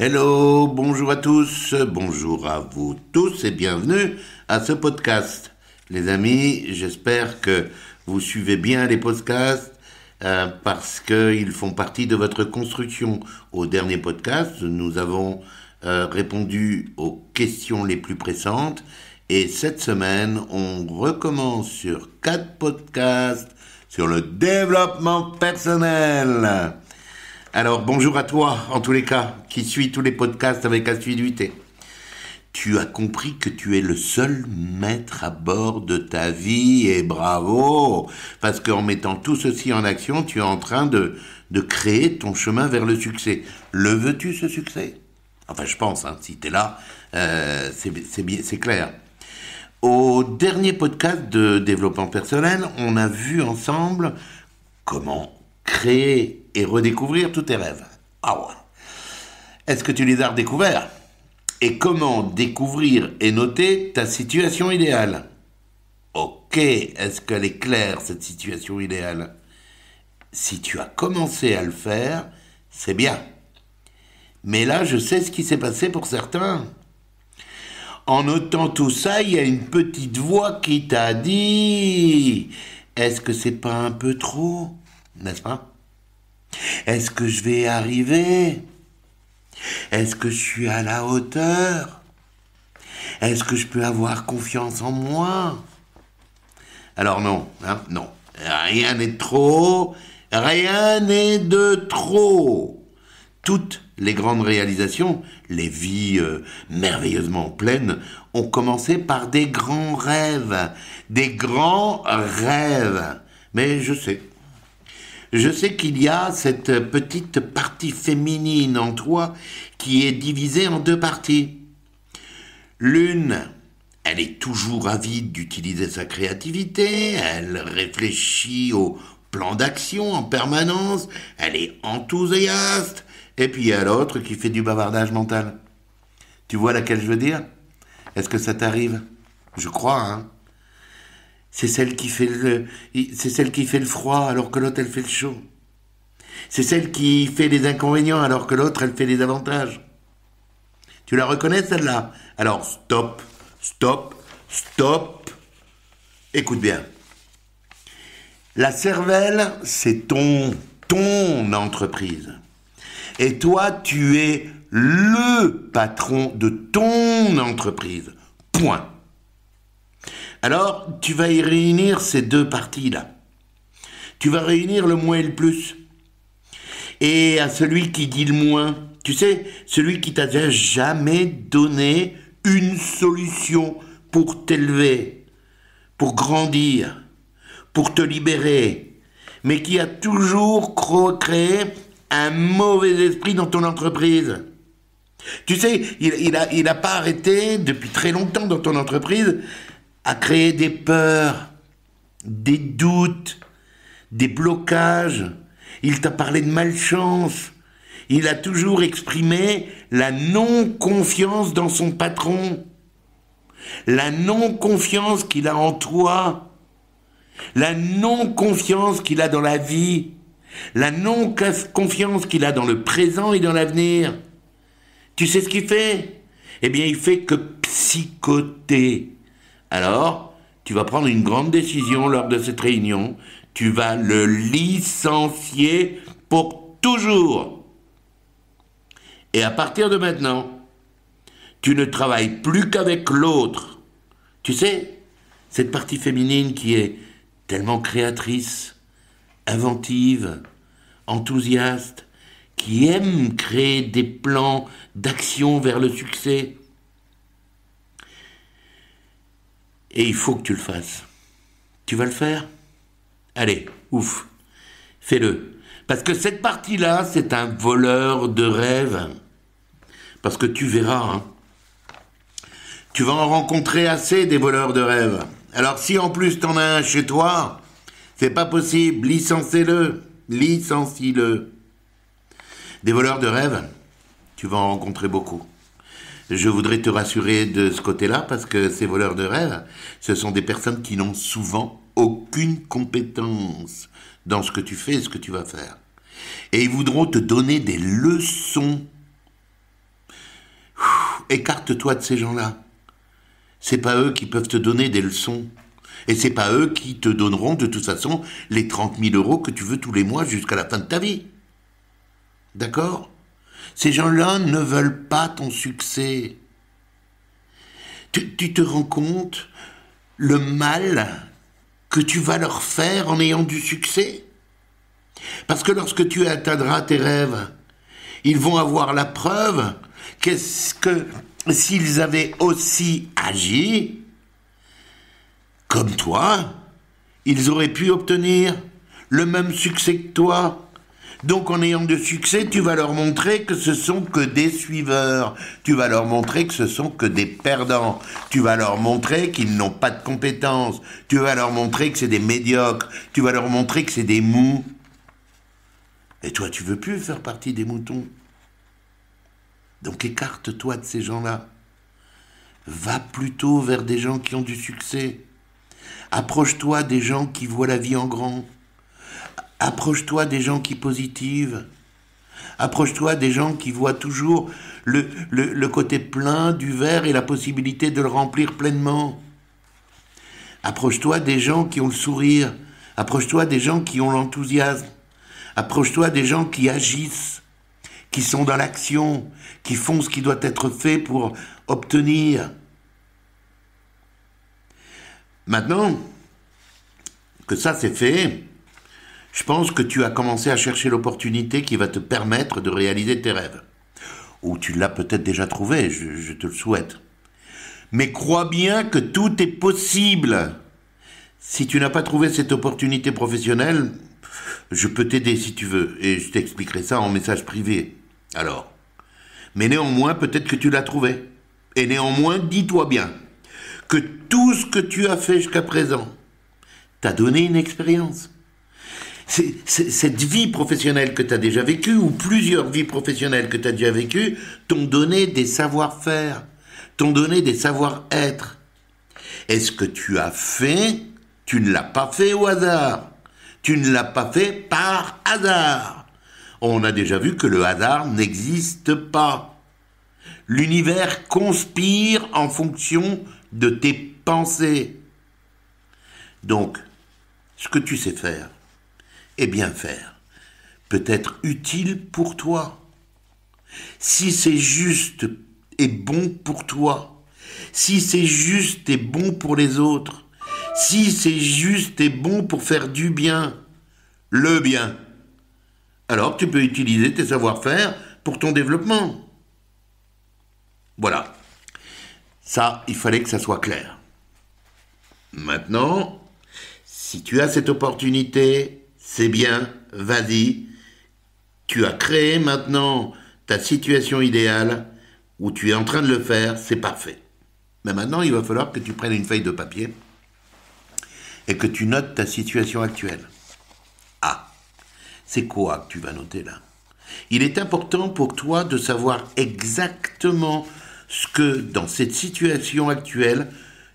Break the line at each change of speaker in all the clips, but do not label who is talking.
Hello, bonjour à tous, bonjour à vous tous et bienvenue à ce podcast. Les amis, j'espère que vous suivez bien les podcasts parce qu'ils font partie de votre construction. Au dernier podcast, nous avons répondu aux questions les plus pressantes et cette semaine, on recommence sur 4 podcasts sur le développement personnel. Alors, bonjour à toi, en tous les cas, qui suit tous les podcasts avec assiduité. Tu as compris que tu es le seul maître à bord de ta vie, et bravo, parce qu'en mettant tout ceci en action, tu es en train de créer ton chemin vers le succès. Le veux-tu, ce succès ? Enfin, je pense, si tu es là, c'est clair. Au dernier podcast de développement personnel, on a vu ensemble comment créer et redécouvrir tous tes rêves. Ah ouais. Est-ce que tu les as redécouverts ? Et comment découvrir et noter ta situation idéale ? Ok, est-ce qu'elle est claire, cette situation idéale ? Si tu as commencé à le faire, c'est bien. Mais là, je sais ce qui s'est passé pour certains. En notant tout ça, il y a une petite voix qui t'a dit « Est-ce que c'est pas un peu trop ? N'est-ce pas ? Est-ce que je vais y arriver ? Est-ce que je suis à la hauteur ? Est-ce que je peux avoir confiance en moi ? » Alors non, non. Rien n'est trop, rien n'est de trop. Toutes les grandes réalisations, les vies merveilleusement pleines, ont commencé par des grands rêves. Des grands rêves. Mais je sais qu'il y a cette petite partie féminine en toi qui est divisée en deux parties. L'une, elle est toujours avide d'utiliser sa créativité, elle réfléchit au plan d'action en permanence, elle est enthousiaste, et puis il y a l'autre qui fait du bavardage mental. Tu vois laquelle je veux dire ? Est-ce que ça t'arrive ? Je crois, C'est celle qui fait le froid alors que l'autre elle fait le chaud. C'est celle qui fait les inconvénients alors que l'autre elle fait les avantages. Tu la reconnais celle-là ? Alors stop. Écoute bien. La cervelle, c'est ton entreprise. Et toi, tu es le patron de ton entreprise. Point. Alors, tu vas y réunir ces deux parties-là. Tu vas réunir le moins et le plus. Et à celui qui dit le moins, tu sais, celui qui t'a jamais donné une solution pour t'élever, pour grandir, pour te libérer, mais qui a toujours créé un mauvais esprit dans ton entreprise. Tu sais, il a pas arrêté depuis très longtemps dans ton entreprise à créer des peurs, des doutes, des blocages. Il t'a parlé de malchance. Il a toujours exprimé la non-confiance dans son patron. La non-confiance qu'il a en toi. La non-confiance qu'il a dans la vie. La non-confiance qu'il a dans le présent et dans l'avenir. Tu sais ce qu'il fait ? Eh bien, il fait que psychoter. Alors, tu vas prendre une grande décision lors de cette réunion. Tu vas le licencier pour toujours. Et à partir de maintenant, tu ne travailles plus qu'avec l'autre. Tu sais, cette partie féminine qui est tellement créatrice, inventive, enthousiaste, qui aime créer des plans d'action vers le succès. Et il faut que tu le fasses. Tu vas le faire ? Allez, ouf, fais-le. Parce que cette partie-là, c'est un voleur de rêves. Parce que tu verras, tu vas en rencontrer assez des voleurs de rêves. Alors si en plus t'en as un chez toi, c'est pas possible, licencie-le. Des voleurs de rêves, tu vas en rencontrer beaucoup. Je voudrais te rassurer de ce côté-là, parce que ces voleurs de rêve, ce sont des personnes qui n'ont souvent aucune compétence dans ce que tu fais et ce que tu vas faire. Et ils voudront te donner des leçons écarte-toi de ces gens-là. C'est pas eux qui peuvent te donner des leçons. Et c'est pas eux qui te donneront de toute façon les 30 000 euros que tu veux tous les mois jusqu'à la fin de ta vie. D'accord ? Ces gens-là ne veulent pas ton succès. Tu te rends compte le mal que tu vas leur faire en ayant du succès ? Parce que lorsque tu atteindras tes rêves, ils vont avoir la preuve qu'est-ce que s'ils avaient aussi agi comme toi, ils auraient pu obtenir le même succès que toi. Donc en ayant du succès, tu vas leur montrer que ce sont que des suiveurs. Tu vas leur montrer que ce sont que des perdants. Tu vas leur montrer qu'ils n'ont pas de compétences. Tu vas leur montrer que c'est des médiocres. Tu vas leur montrer que c'est des mous. Et toi, tu veux plus faire partie des moutons. Donc écarte-toi de ces gens-là. Va plutôt vers des gens qui ont du succès. Approche-toi des gens qui voient la vie en grand. Approche-toi des gens qui positivent. Approche-toi des gens qui voient toujours le côté plein du verre et la possibilité de le remplir pleinement. Approche-toi des gens qui ont le sourire. Approche-toi des gens qui ont l'enthousiasme. Approche-toi des gens qui agissent, qui sont dans l'action, qui font ce qui doit être fait pour obtenir. Maintenant que ça c'est fait, je pense que tu as commencé à chercher l'opportunité qui va te permettre de réaliser tes rêves. Ou tu l'as peut-être déjà trouvé, je te le souhaite. Mais crois bien que tout est possible. Si tu n'as pas trouvé cette opportunité professionnelle, je peux t'aider si tu veux, et je t'expliquerai ça en message privé. Alors, mais néanmoins, peut-être que tu l'as trouvé. Et néanmoins, dis-toi bien que tout ce que tu as fait jusqu'à présent t'a donné une expérience. Cette vie professionnelle que tu as déjà vécue, ou plusieurs vies professionnelles que tu as déjà vécues, t'ont donné des savoir-faire, t'ont donné des savoir-être. Et ce que tu as fait, tu ne l'as pas fait au hasard. Tu ne l'as pas fait par hasard. On a déjà vu que le hasard n'existe pas. L'univers conspire en fonction de tes pensées. Donc, ce que tu sais faire, et bien faire, peut être utile pour toi. Si c'est juste et bon pour toi, si c'est juste et bon pour les autres, si c'est juste et bon pour faire du bien, le bien, alors tu peux utiliser tes savoir-faire pour ton développement. Voilà. Ça, il fallait que ça soit clair. Maintenant, si tu as cette opportunité, c'est bien, vas-y. Tu as créé maintenant ta situation idéale, où tu es en train de le faire, c'est parfait. Mais maintenant, il va falloir que tu prennes une feuille de papier et que tu notes ta situation actuelle. Ah, c'est quoi que tu vas noter là ? Il est important pour toi de savoir exactement ce que, dans cette situation actuelle,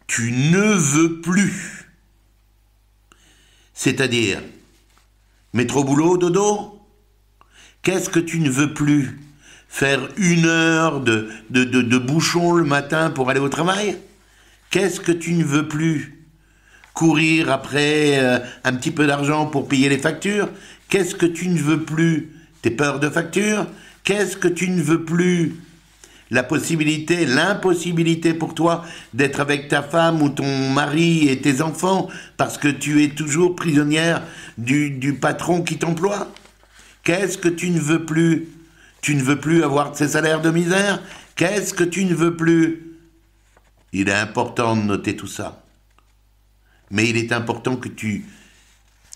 tu ne veux plus. C'est-à-dire, métro boulot, dodo ? Qu'est-ce que tu ne veux plus ? Faire 1 heure de bouchon le matin pour aller au travail ? Qu'est-ce que tu ne veux plus ? Courir après un petit peu d'argent pour payer les factures ? Qu'est-ce que tu ne veux plus ? Tes peurs de facture ? Qu'est-ce que tu ne veux plus ? La possibilité, l'impossibilité pour toi d'être avec ta femme ou ton mari et tes enfants parce que tu es toujours prisonnière du patron qui t'emploie ? Qu'est-ce que tu ne veux plus ? Tu ne veux plus avoir ces salaires de misère ? Qu'est-ce que tu ne veux plus ? Il est important de noter tout ça. Mais il est important que tu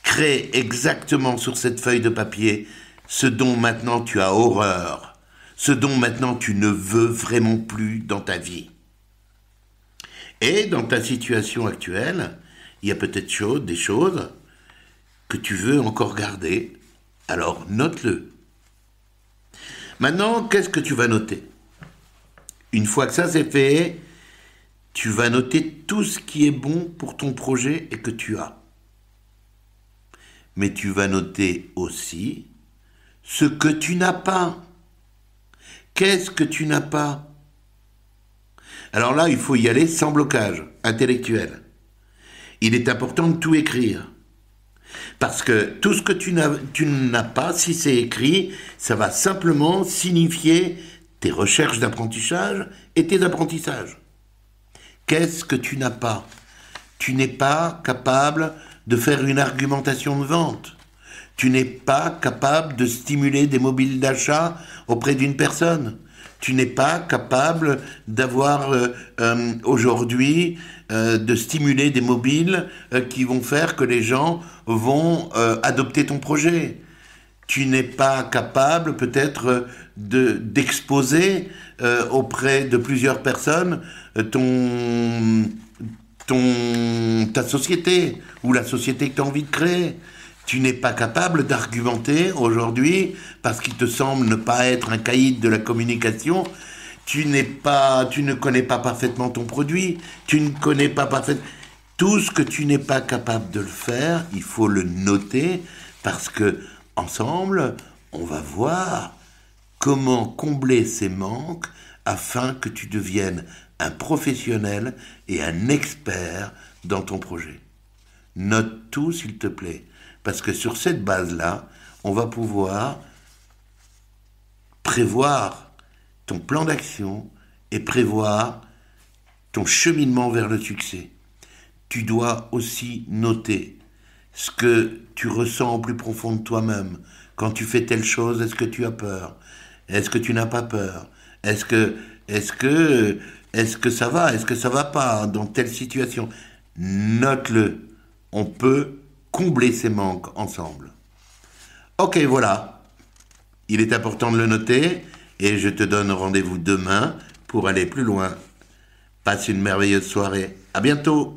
crées exactement sur cette feuille de papier ce dont maintenant tu as horreur, ce dont maintenant tu ne veux vraiment plus dans ta vie. Et dans ta situation actuelle, il y a peut-être des choses que tu veux encore garder, alors note-le. Maintenant, qu'est-ce que tu vas noter ? Une fois que ça c'est fait, tu vas noter tout ce qui est bon pour ton projet et que tu as. Mais tu vas noter aussi ce que tu n'as pas. Qu'est-ce que tu n'as pas ? Alors là, il faut y aller sans blocage intellectuel. Il est important de tout écrire. Parce que tout ce que tu n'as pas, si c'est écrit, ça va simplement signifier tes recherches d'apprentissage et tes apprentissages. Qu'est-ce que tu n'as pas? Tu n'es pas capable de faire une argumentation de vente. Tu n'es pas capable de stimuler des mobiles d'achat auprès d'une personne. Tu n'es pas capable d'avoir aujourd'hui de stimuler des mobiles qui vont faire que les gens vont adopter ton projet. Tu n'es pas capable peut-être d'exposer auprès de plusieurs personnes ta société ou la société que tu as envie de créer. Tu n'es pas capable d'argumenter aujourd'hui parce qu'il te semble ne pas être un caïd de la communication. Tu ne connais pas parfaitement ton produit. Tu ne connais pas parfaitement... Tout ce que tu n'es pas capable de le faire, il faut le noter parce que ensemble, on va voir comment combler ces manques afin que tu deviennes un professionnel et un expert dans ton projet. Note tout, s'il te plaît, parce que sur cette base-là, on va pouvoir prévoir ton plan d'action et prévoir ton cheminement vers le succès. Tu dois aussi noter ce que tu ressens au plus profond de toi-même. Quand tu fais telle chose, est-ce que tu as peur? Est-ce que tu n'as pas peur? Est-ce que ça va? Est-ce que ça va pas dans telle situation? Note-le. On peut combler ces manques ensemble. Ok, voilà. Il est important de le noter et je te donne rendez-vous demain pour aller plus loin. Passe une merveilleuse soirée. À bientôt.